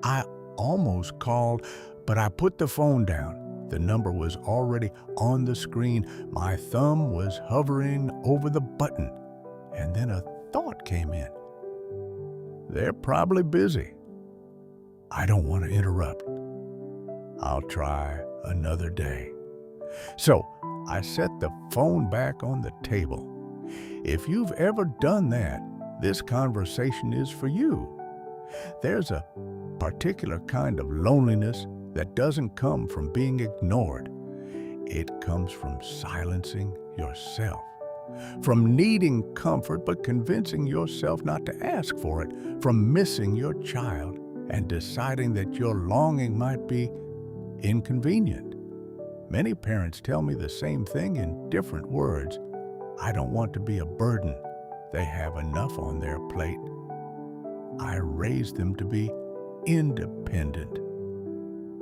I almost called, but I put the phone down. The number was already on the screen. My thumb was hovering over the button. And then a thought came in. They're probably busy. I don't want to interrupt. I'll try another day. So I set the phone back on the table. If you've ever done that, this conversation is for you. There's a particular kind of loneliness that doesn't come from being ignored. It comes from silencing yourself, from needing comfort but convincing yourself not to ask for it, from missing your child and deciding that your longing might be inconvenient. Many parents tell me the same thing in different words. I don't want to be a burden. They have enough on their plate. I raised them to be independent.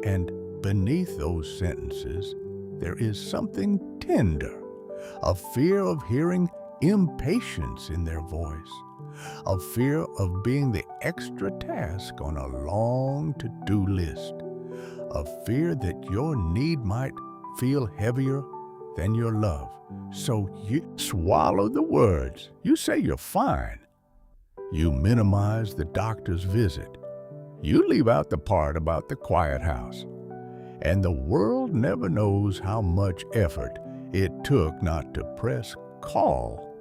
And beneath those sentences, there is something tender, a fear of hearing impatience in their voice, a fear of being the extra task on a long to-do list, a fear that your need might feel heavier than your love. So you swallow the words. You say you're fine. You minimize the doctor's visit. You leave out the part about the quiet house. And the world never knows how much effort it took not to press call.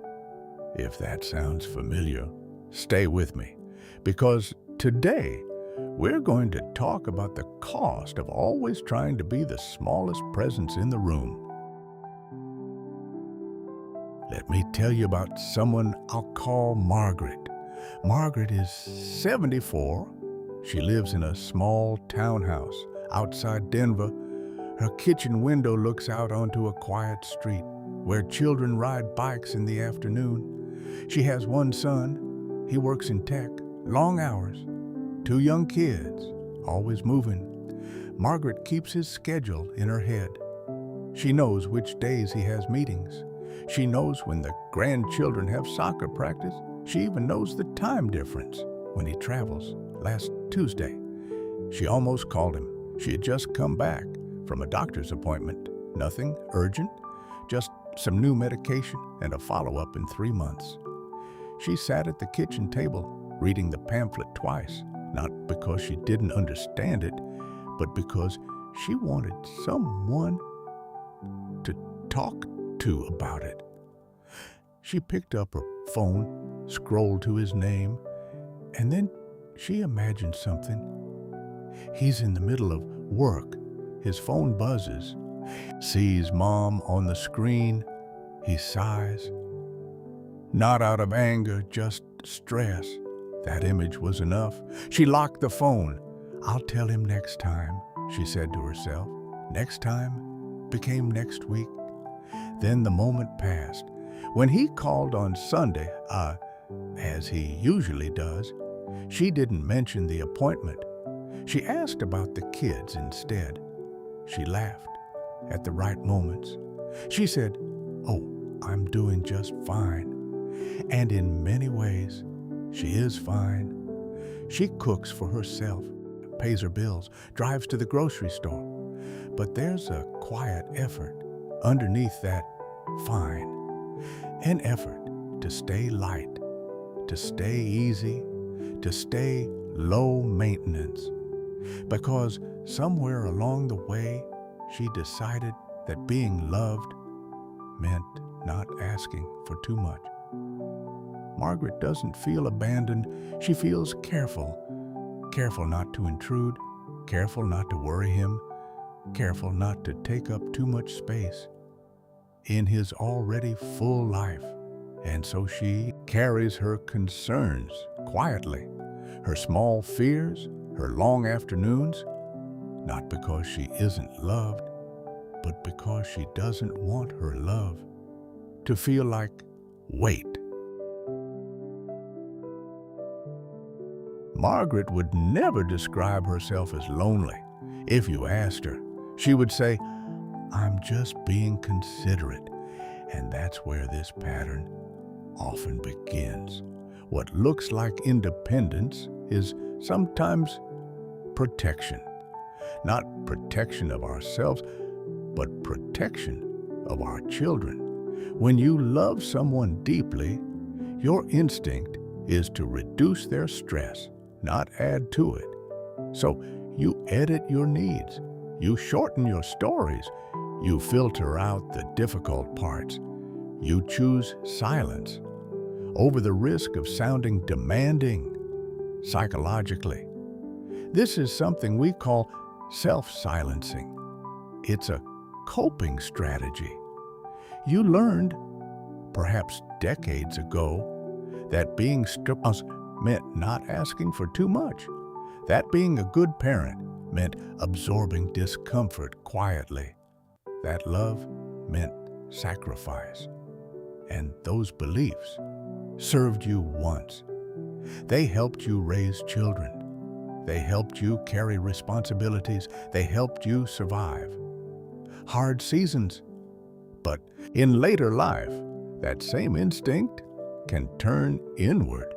If that sounds familiar, stay with me, because today we're going to talk about the cost of always trying to be the smallest presence in the room. Let me tell you about someone I'll call Margaret. Margaret is 74. She lives in a small townhouse outside Denver. Her kitchen window looks out onto a quiet street where children ride bikes in the afternoon. She has one son. He works in tech, long hours. 2 young kids, always moving. Margaret keeps his schedule in her head. She knows which days he has meetings. She knows when the grandchildren have soccer practice. She even knows the time difference when he travels. Last Tuesday, she almost called him. She had just come back from a doctor's appointment. Nothing urgent, just some new medication and a follow-up in 3 months. She sat at the kitchen table, reading the pamphlet twice, not because she didn't understand it, but because she wanted someone to talk to about it. She picked up her phone, scrolled to his name, and then she imagined something. He's in the middle of work. His phone buzzes. Sees Mom on the screen. He sighs. Not out of anger, just stress. That image was enough. She locked the phone. I'll tell him next time, she said to herself. Next time became next week. Then the moment passed. When he called on Sunday, as he usually does, she didn't mention the appointment. She asked about the kids instead. She laughed at the right moments. She said, "Oh, I'm doing just fine." And in many ways, she is fine. She cooks for herself, pays her bills, drives to the grocery store. But there's a quiet effort underneath that fine. An effort to stay light, to stay easy, to stay low maintenance. Because somewhere along the way, she decided that being loved meant not asking for too much. Margaret doesn't feel abandoned. She feels careful. Careful not to intrude, careful not to worry him, careful not to take up too much space in his already full life. And so she carries her concerns quietly, her small fears, her long afternoons, not because she isn't loved, but because she doesn't want her love to feel like weight. Margaret would never describe herself as lonely. If you asked her, she would say, "I'm just being considerate." And that's where this pattern often begins. What looks like independence is sometimes protection. Not protection of ourselves, but protection of our children. When you love someone deeply, your instinct is to reduce their stress, not add to it. So you edit your needs, you shorten your stories, you filter out the difficult parts. You choose silence over the risk of sounding demanding psychologically. This is something we call self-silencing. It's a coping strategy. You learned, perhaps decades ago, that being stripped meant not asking for too much. That being a good parent meant absorbing discomfort quietly. That love meant sacrifice. And those beliefs served you once. They helped you raise children. They helped you carry responsibilities. They helped you survive hard seasons. But in later life, that same instinct can turn inward.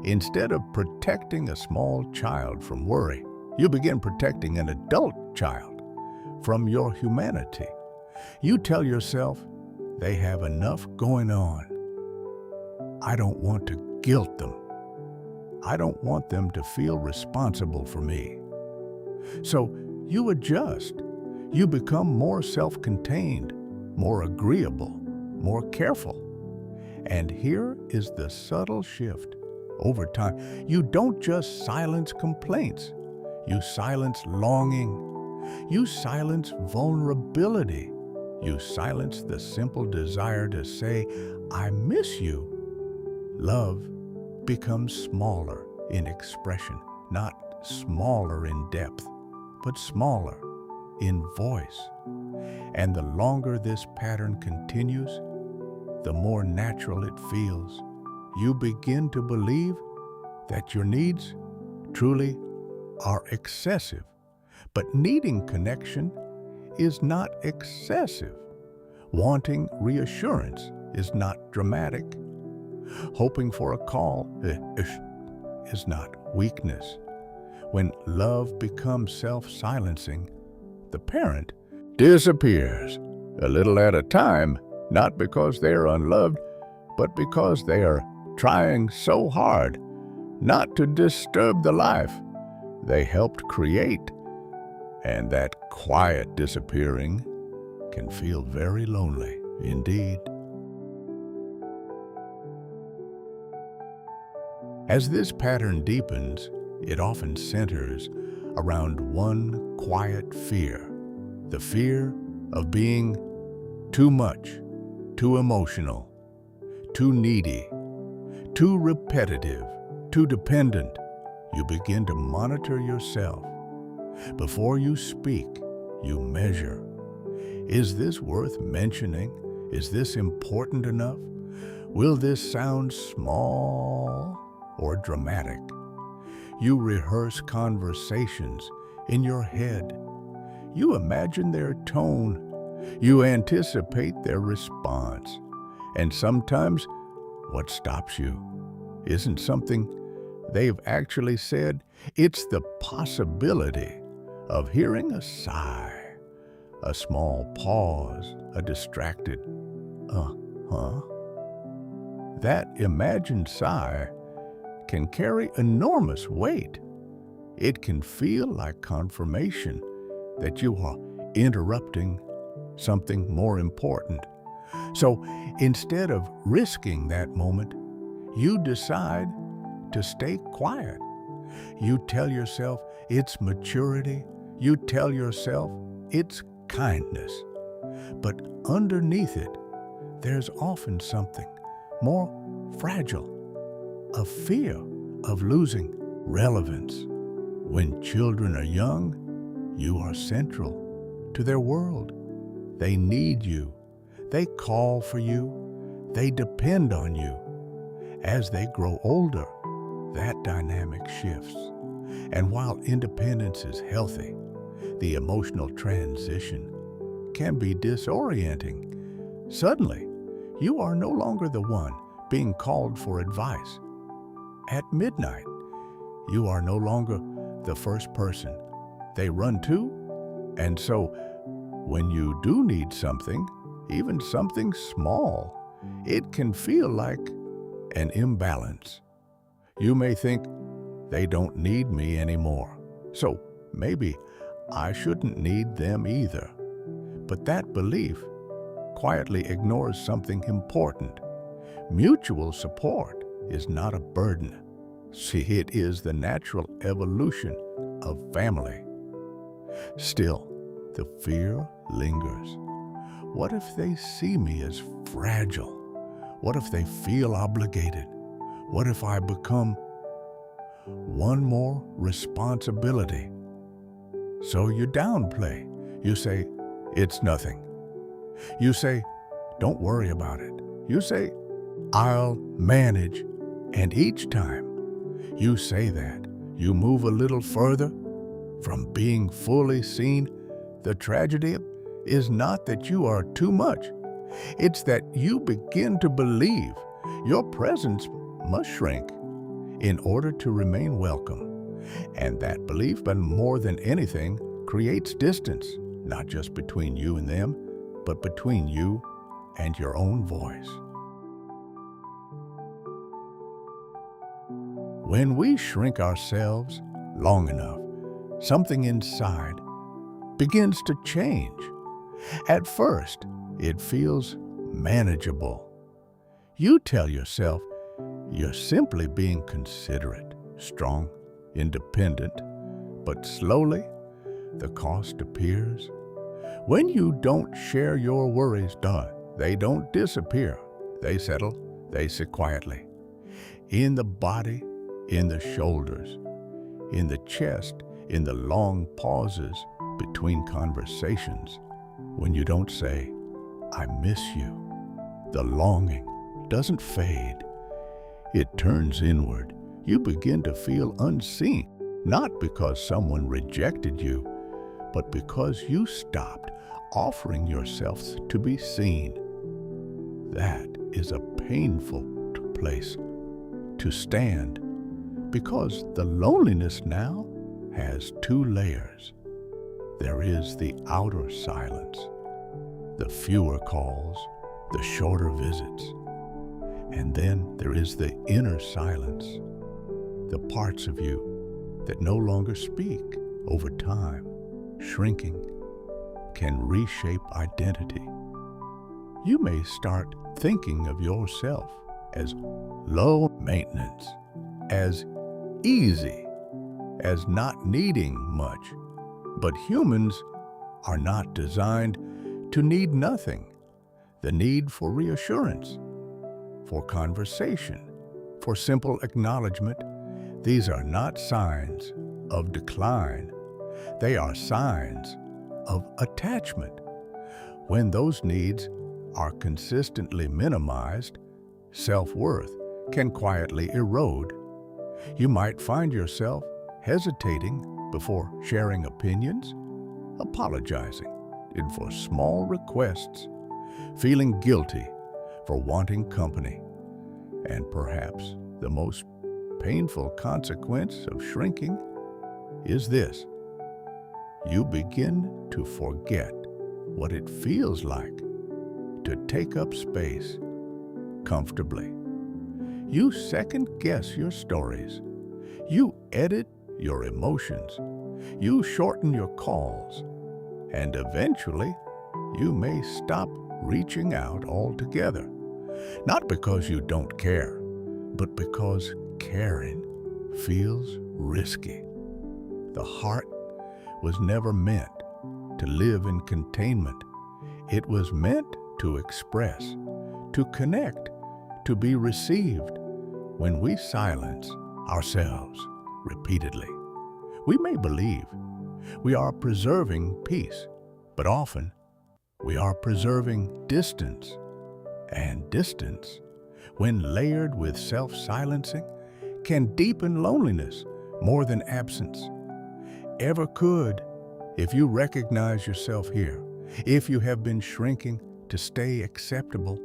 Instead of protecting a small child from worry, you begin protecting an adult child from your humanity. You tell yourself, they have enough going on. I don't want to guilt them. I don't want them to feel responsible for me. So you adjust. You become more self-contained, more agreeable, more careful. And here is the subtle shift. Over time, you don't just silence complaints. You silence longing. You silence vulnerability. You silence the simple desire to say, I miss you. Love becomes smaller in expression, not smaller in depth, but smaller in voice. And the longer this pattern continues, the more natural it feels. You begin to believe that your needs truly are excessive. But needing connection is not excessive. Wanting reassurance is not dramatic. Hoping for a call is not weakness. When love becomes self-silencing, the parent disappears a little at a time, not because they are unloved, but because they are trying so hard not to disturb the life they helped create. And that quiet disappearing can feel very lonely indeed. As this pattern deepens, it often centers around one quiet fear, the fear of being too much, too emotional, too needy, too repetitive, too dependent. You begin to monitor yourself. Before you speak, you measure. Is this worth mentioning? Is this important enough? Will this sound small or dramatic? You rehearse conversations in your head. You imagine their tone. You anticipate their response. And sometimes what stops you isn't something they've actually said. It's the possibility of hearing a sigh, a small pause, a distracted, That imagined sigh can carry enormous weight. It can feel like confirmation that you are interrupting something more important. So instead of risking that moment, you decide to stay quiet. You tell yourself it's maturity. You tell yourself it's kindness. But underneath it, there's often something more fragile, a fear of losing relevance. When children are young, you are central to their world. They need you. They call for you. They depend on you. As they grow older, that dynamic shifts. And while independence is healthy, the emotional transition can be disorienting. Suddenly, you are no longer the one being called for advice. At midnight, you are no longer the first person they run to. And so when you do need something, even something small, it can feel like an imbalance. You may think they don't need me anymore, so maybe I shouldn't need them either. But that belief quietly ignores something important. Mutual support is not a burden. See, it is the natural evolution of family. Still, the fear lingers. What if they see me as fragile? What if they feel obligated? What if I become one more responsibility? So you downplay. You say, it's nothing. You say, don't worry about it. You say, I'll manage. And each time you say that, you move a little further from being fully seen. The tragedy is not that you are too much. It's that you begin to believe your presence must shrink in order to remain welcome. And that belief, but more than anything, creates distance, not just between you and them, but between you and your own voice. When we shrink ourselves long enough, something inside begins to change. At first, it feels manageable. You tell yourself you're simply being considerate, strong, independent, but slowly the cost appears. When you don't share your worries, they don't disappear. They settle, they sit quietly. In the body, in the shoulders, in the chest, in the long pauses between conversations. When you don't say, I miss you, the longing doesn't fade. It turns inward. You begin to feel unseen, not because someone rejected you, but because you stopped offering yourself to be seen. That is a painful place to stand, because the loneliness now has two layers. There is the outer silence, the fewer calls, the shorter visits. And then there is the inner silence, the parts of you that no longer speak. Over time, shrinking can reshape identity. You may start thinking of yourself as low maintenance, as easy, as not needing much. But humans are not designed to need nothing. The need for reassurance, for conversation, for simple acknowledgement, these are not signs of decline. They are signs of attachment. When those needs are consistently minimized, self-worth can quietly erode. You might find yourself hesitating before sharing opinions, apologizing for small requests, feeling guilty for wanting company. And perhaps the most painful consequence of shrinking is this: you begin to forget what it feels like to take up space comfortably. You second-guess your stories. You edit your emotions. You shorten your calls. And eventually, you may stop reaching out altogether. Not because you don't care, but because caring feels risky. The heart was never meant to live in containment. It was meant to express, to connect, to be received. When we silence ourselves repeatedly, we may believe we are preserving peace, but often we are preserving distance. And distance, when layered with self-silencing, can deepen loneliness more than absence ever could. If you recognize yourself here, if you have been shrinking to stay acceptable,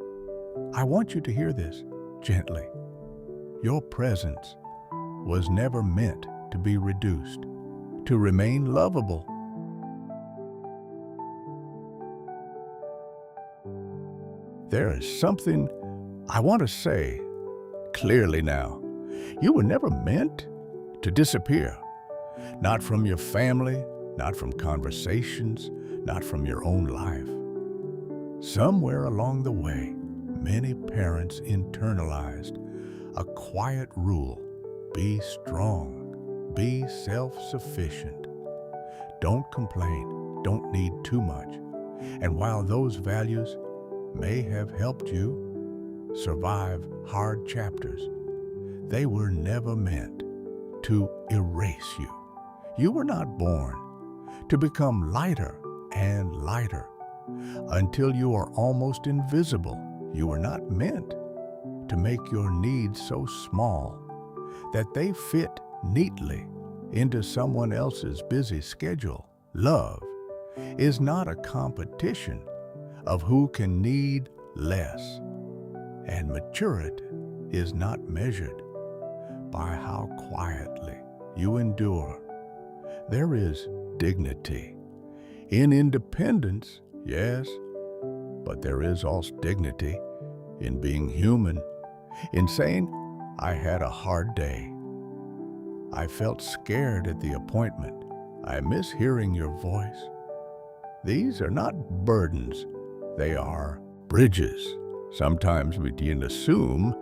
I want you to hear this gently. Your presence was never meant to be reduced. to remain lovable. There is something I want to say clearly now. You were never meant to disappear. Not from your family, not from conversations, not from your own life. Somewhere along the way, many parents internalized a quiet rule: be strong, be self-sufficient. Don't complain, don't need too much. And while those values may have helped you survive hard chapters, they were never meant to erase you. You were not born to become lighter and lighter until you are almost invisible. You were not meant to make your needs so small that they fit neatly into someone else's busy schedule. Love is not a competition of who can need less, and maturity is not measured by how quietly you endure. There is dignity in independence, yes, but there is also dignity in being human, in saying, I had a hard day. I felt scared at the appointment. I miss hearing your voice. These are not burdens. They are bridges. Sometimes we can assume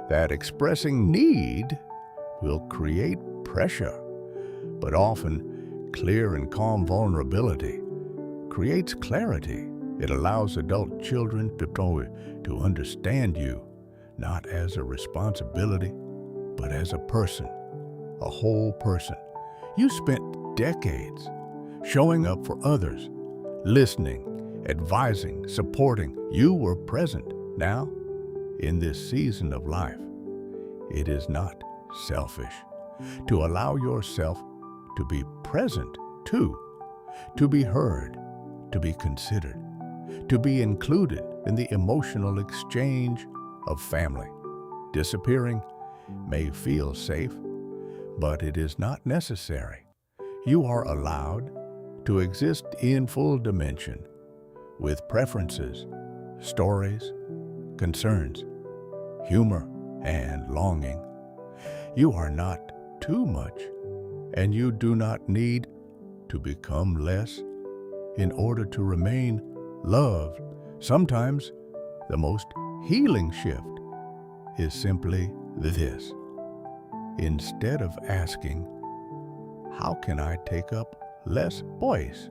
that expressing need will create pressure, but often clear and calm vulnerability creates clarity. It allows adult children to understand you, not as a responsibility, but as a person, a whole person. You spent decades showing up for others, listening, advising, supporting. You were present. Now, in this season of life, it is not selfish to allow yourself to be present too, to be heard, to be considered, to be included in the emotional exchange of family. Disappearing may feel safe, but it is not necessary. You are allowed to exist in full dimension with preferences, stories, concerns, humor, and longing. You are not too much, and you do not need to become less in order to remain loved. Sometimes the most healing shift is simply this. Instead of asking, how can I take up less voice?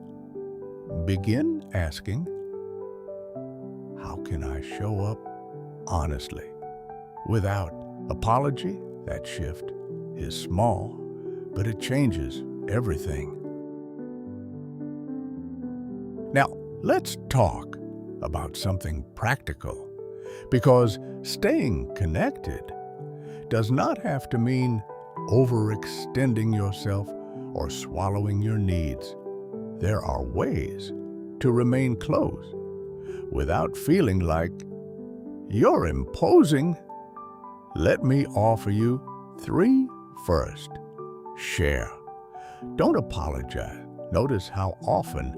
Begin asking, how can I show up honestly, without apology? That shift is small, but it changes everything. Now, let's talk about something practical, because staying connected does not have to mean overextending yourself or swallowing your needs. There are ways to remain close without feeling like you're imposing. Let me offer you 3 first. Share. Don't apologize. Notice how often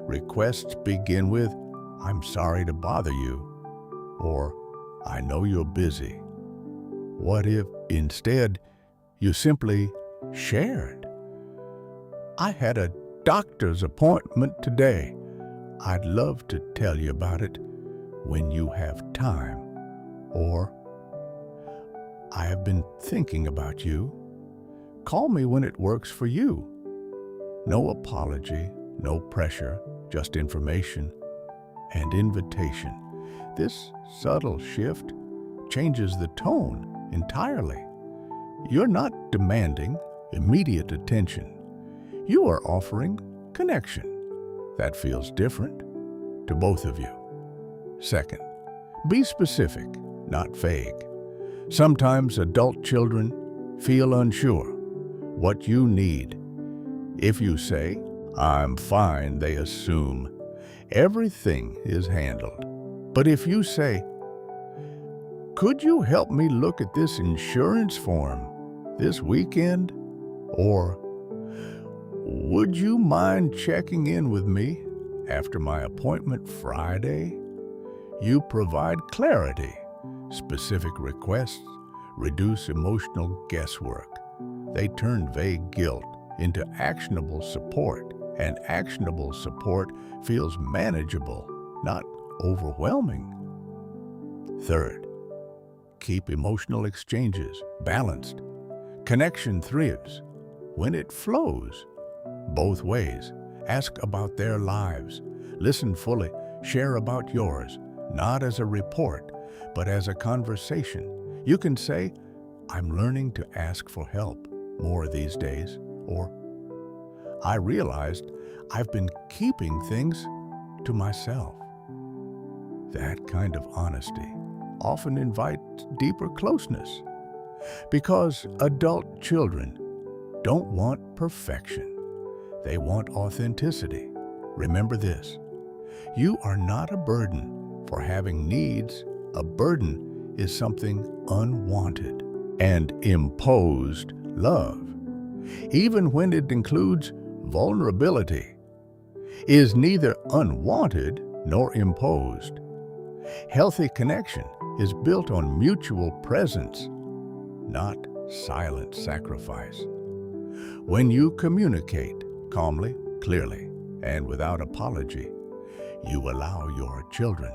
requests begin with, I'm sorry to bother you, or I know you're busy. What if instead you simply shared? I had a doctor's appointment today. I'd love to tell you about it when you have time. Or, I have been thinking about you. Call me when it works for you. No apology, no pressure, just information and invitation. This subtle shift changes the tone entirely. You're not demanding immediate attention. You are offering connection. That feels different to both of you. Second, be specific, not vague. Sometimes adult children feel unsure what you need. If you say, I'm fine, they assume everything is handled. But if you say, could you help me look at this insurance form this weekend? Or, Would you mind checking in with me after my appointment Friday? You provide clarity, specific requests, reduce emotional guesswork. They turn vague guilt into actionable support, and actionable support feels manageable, not overwhelming. Third, keep emotional exchanges balanced. Connection thrives when it flows both ways. Ask about their lives. Listen fully. Share about yours, not as a report, but as a conversation. You can say, "I'm learning to ask for help more these days," or "I realized I've been keeping things to myself." That kind of honesty often invites deeper closeness, because adult children don't want perfection. They want authenticity. Remember this: you are not a burden for having needs. A burden is something unwanted and imposed love, even when it includes vulnerability, is neither unwanted nor imposed. Healthy connection is built on mutual presence, not silent sacrifice. When you communicate calmly, clearly, and without apology, you allow your children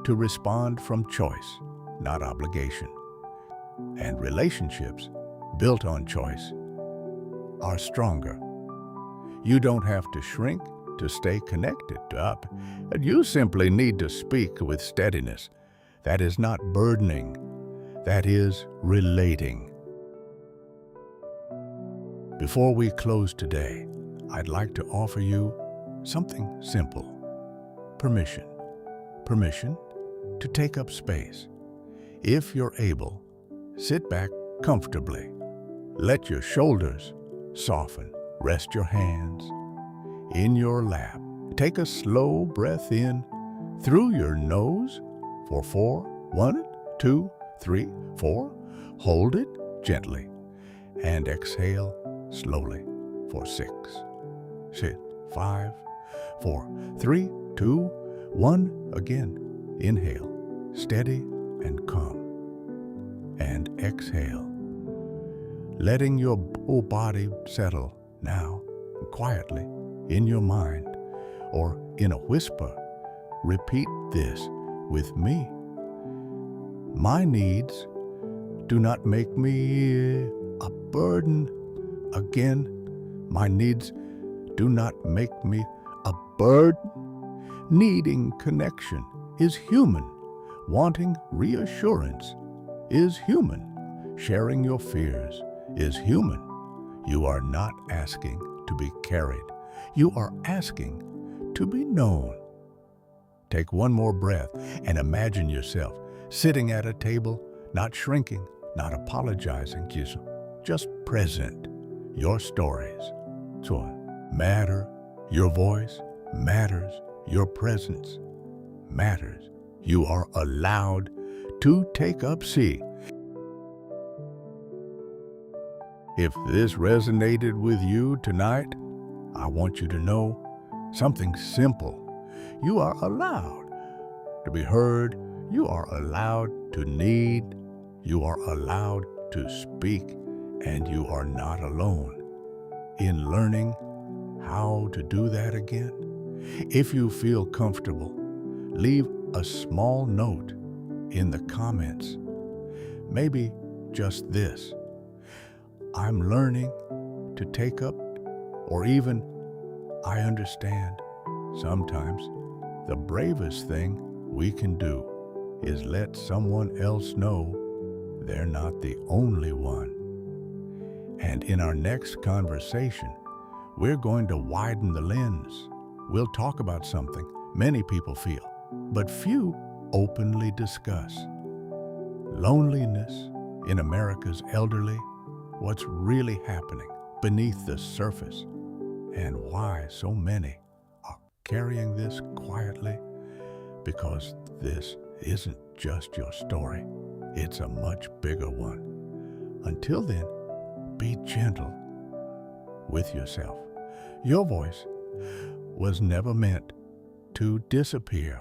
to respond from choice, not obligation. And relationships built on choice are stronger. You don't have to shrink to stay connected up. You simply need to speak with steadiness. That is not burdening. That is relating. Before we close today, I'd like to offer you something simple. Permission. Permission to take up space. If you're able, sit back comfortably. Let your shoulders soften. Rest your hands in your lap. Take a slow breath in through your nose for 4. 1, 2, 3, 4. Hold it gently and exhale slowly for 6. Sit. 5, 4, 3, 2, 1. Again, inhale, steady and calm, and exhale, letting your whole body settle now, quietly, in your mind, or in a whisper. Repeat this with me. My needs do not make me a burden. Again, my needs do not make me a burden. Needing connection is human. Wanting reassurance is human. Sharing your fears is human. You are not asking to be carried. You are asking to be known. Take one more breath and imagine yourself sitting at a table, not shrinking, not apologizing, just present. Your stories matter. Your voice matters. Your presence matters. You are allowed to take up seat. If this resonated with you tonight, I want you to know something simple. You are allowed to be heard. You are allowed to need. You are allowed to speak. And you are not alone in learning how to do that again. If you feel comfortable, leave a small note in the comments. Maybe just this: I'm learning to take up, or even I understand. Sometimes the bravest thing we can do is let someone else know they're not the only one. And in our next conversation, we're going to widen the lens. We'll talk about something many people feel, but few openly discuss. Loneliness in America's elderly. What's really happening beneath the surface, and why so many are carrying this quietly, because this isn't just your story. It's a much bigger one. Until then, be gentle with yourself. Your voice was never meant to disappear.